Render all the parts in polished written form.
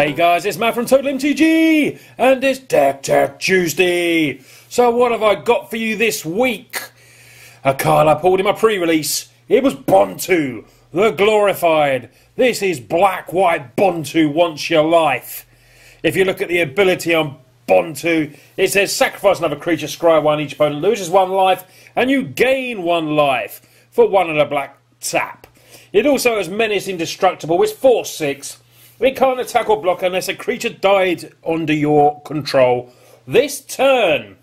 Hey guys, it's Matt from Total MTG, and it's Deck Tech Tuesday. So what have I got for you this week? A card I pulled in my pre-release. It was BONTU, the Glorified. This is black-white BONTU Wants Your Life. If you look at the ability on BONTU, it says sacrifice another creature, scry one, each opponent loses one life, and you gain one life for one and a black tap. It also has Menace Indestructible, it's 4/6. It can't attack or block unless a creature died under your control this turn.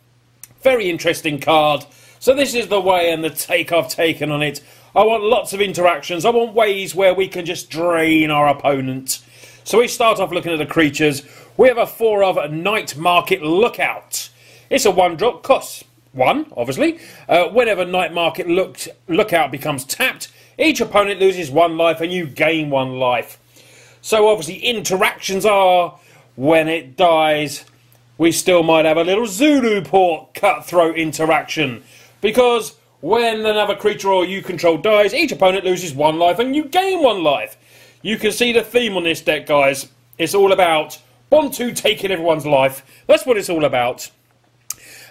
Very interesting card. So this is the way and the take I've taken on it. I want lots of interactions. I want ways where we can just drain our opponent. So we start off looking at the creatures. We have a 4 of Night Market Lookout. It's a 1-drop, costs 1, obviously. Whenever Night Market Lookout becomes tapped, each opponent loses 1 life and you gain 1 life. So obviously interactions are, when it dies, we still might have a little Zulu Port cutthroat interaction. Because when another creature or you control dies, each opponent loses 1 life and you gain 1 life. You can see the theme on this deck, guys. It's all about BONTU taking everyone's life. That's what it's all about.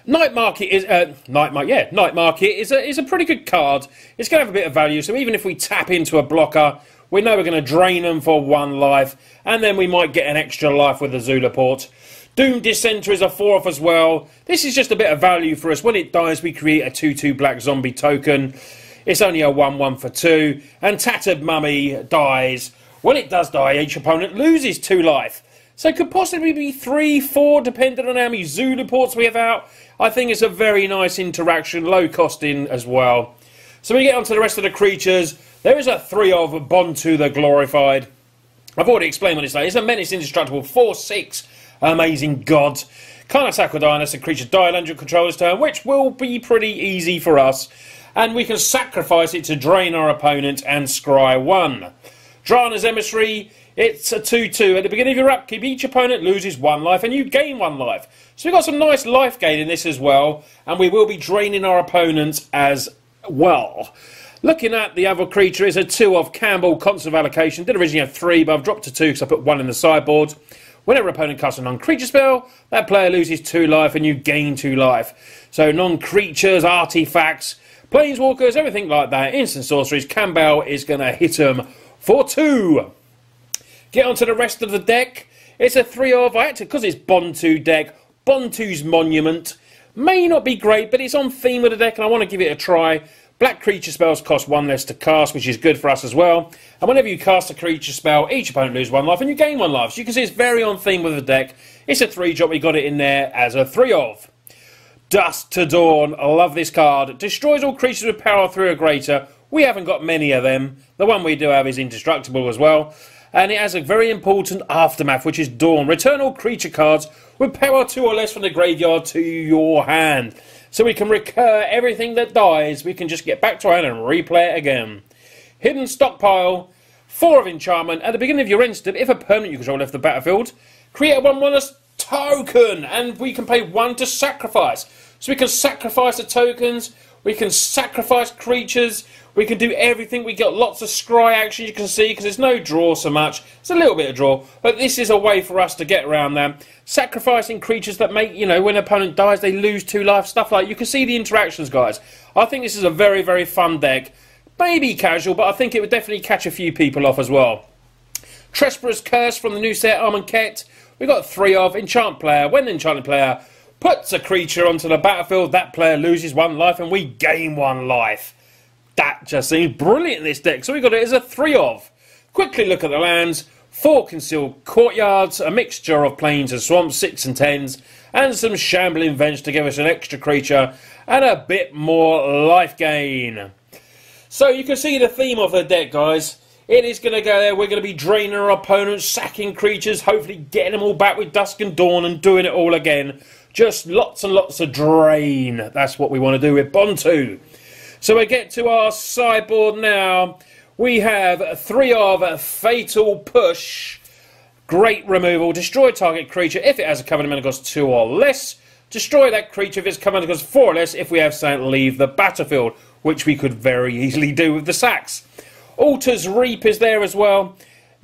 Night Market is Night Market is a pretty good card. It's going to have a bit of value. So even if we tap into a blocker, we know we're going to drain them for 1 life, and then we might get an extra life with the Zulu Port. Doom Dissenter is a 4-off as well. This is just a bit of value for us. When it dies, we create a 2/2 black zombie token. It's only a 1/1 for 2. And Tattered Mummy dies. When it does die, each opponent loses 2 life. So it could possibly be 3, 4, depending on how many Zulu Ports we have out. I think it's a very nice interaction, low costing as well. So we get on to the rest of the creatures. There is a 3 of BONTU the Glorified. I've already explained what it's like. It's a Menace Indestructible, 4/6. Amazing god. Can't attack or die unless the creature died under your controller's turn, which will be pretty easy for us. And we can sacrifice it to drain our opponent and scry 1. Drana's Emissary, it's a 2/2. At the beginning of your upkeep, each opponent loses 1 life and you gain 1 life. So we've got some nice life gain in this as well. And we will be draining our opponents as well. Looking at the other creature is a 2 of Campbell, Constant Allocation. Did originally have 3, but I've dropped to 2 because I put 1 in the sideboard. Whenever opponent casts a non-creature spell, that player loses 2 life and you gain 2 life. So non-creatures, artifacts, planeswalkers, everything like that, instant sorceries, Campbell is going to hit them for 2. Get onto the rest of the deck. It's a 3 of, because it's BONTU deck, BONTU's Monument. May not be great, but it's on theme with the deck and I want to give it a try. Black creature spells cost 1 less to cast, which is good for us as well. And whenever you cast a creature spell, each opponent loses 1 life and you gain 1 life. So you can see it's very on theme with the deck. It's a 3-drop. We got it in there as a 3 of. Dusk to Dawn. I love this card. Destroys all creatures with power 3 or greater. We haven't got many of them. The one we do have is indestructible as well. And it has a very important aftermath, which is Dawn. Return all creature cards with power 2 or less from the graveyard to your hand. So we can recur everything that dies. We can just get back to our hand and replay it again. Hidden Stockpile. 4 of Enchantment. At the beginning of your instant, if a permanent you control left the battlefield, create a 1/1 token. And we can pay 1 to sacrifice. So we can sacrifice the tokens. We can sacrifice creatures. We can do everything. We got lots of scry action, you can see, because there's no draw so much. It's a little bit of draw, but this is a way for us to get around that. Sacrificing creatures that make, when an opponent dies, they lose 2 life, stuff like that. You can see the interactions, guys. I think this is a very, very fun deck. Maybe casual, but I think it would definitely catch a few people off as well. Trespass Curse from the new set, Armanket. We've got 3 of Enchant Player. When the enchanted player puts a creature onto the battlefield, that player loses 1 life and we gain 1 life. That just seems brilliant in this deck. So we got it as a 3 of. Quickly look at the lands. 4 Concealed Courtyards, a mixture of plains and swamps, 6 and 10s, and some Shambling Vents to give us an extra creature and a bit more life gain. So you can see the theme of the deck, guys. It is going to go there. We're going to be draining our opponents, sacking creatures, hopefully getting them all back with Dusk and Dawn and doing it all again. Just lots and lots of drain. That's what we want to do with BONTU. So we get to our sideboard now. We have 3 of Fatal Push. Great removal. Destroy target creature if it has a covenant mana cost 2 or less. Destroy that creature if its covenant cost 4 or less if we have something leave the battlefield, which we could very easily do with the sacks. Altar's Reap is there as well.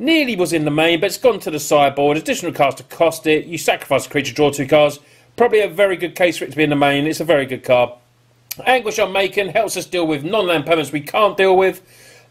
Nearly was in the main, but it's gone to the sideboard. Additional cards to cost it. You sacrifice a creature, draw 2 cards. Probably a very good case for it to be in the main. It's a very good card. Anguish Unmaken helps us deal with non-land permanents we can't deal with.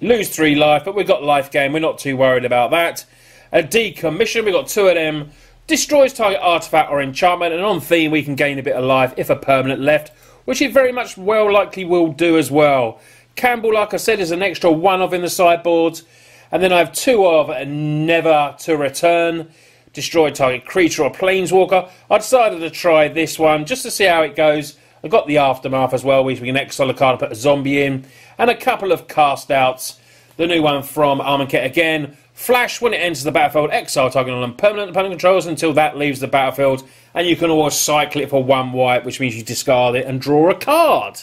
Lose 3 life, but we've got life gain. We're not too worried about that. A Decommission, we've got 2 of them. Destroys target artifact or enchantment, and on theme we can gain a bit of life if a permanent left, which it very much well likely will do as well. Campbell, like I said, is an extra 1 of in the sideboard. And then I have 2 of Never to Return. Destroy target creature or planeswalker. I decided to try this one just to see how it goes. I've got the Aftermath as well, which we can exile a card and put a zombie in. And a couple of cast outs. The new one from Armankhet again. Flash, when it enters the battlefield, exile target on permanent opponent controls until that leaves the battlefield. And you can always cycle it for 1 white, which means you discard it and draw a card.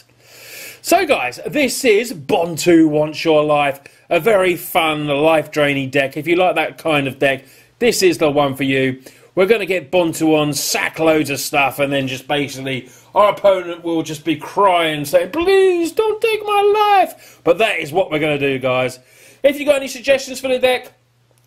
So guys, this is BONTU Wants Your Life. A very fun, life-draining deck. If you like that kind of deck, this is the one for you. We're going to get Bontu on, sack loads of stuff, and then just basically our opponent will just be crying, saying, please don't take my life. But that is what we're going to do, guys. If you got any suggestions for the deck,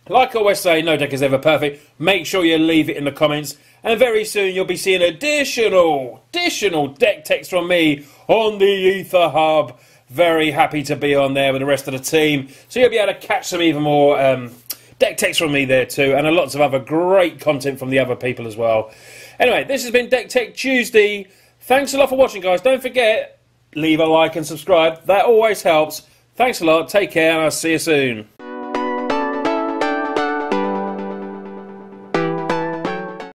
like I always say, no deck is ever perfect. Make sure you leave it in the comments. And very soon you'll be seeing additional deck text from me on the Ether Hub. Very happy to be on there with the rest of the team. So you'll be able to catch some even more deck text from me there too. And lots of other great content from the other people as well. Anyway, this has been Deck Tech Tuesday. Thanks a lot for watching, guys. Don't forget, leave a like and subscribe. That always helps. Thanks a lot. Take care and I'll see you soon.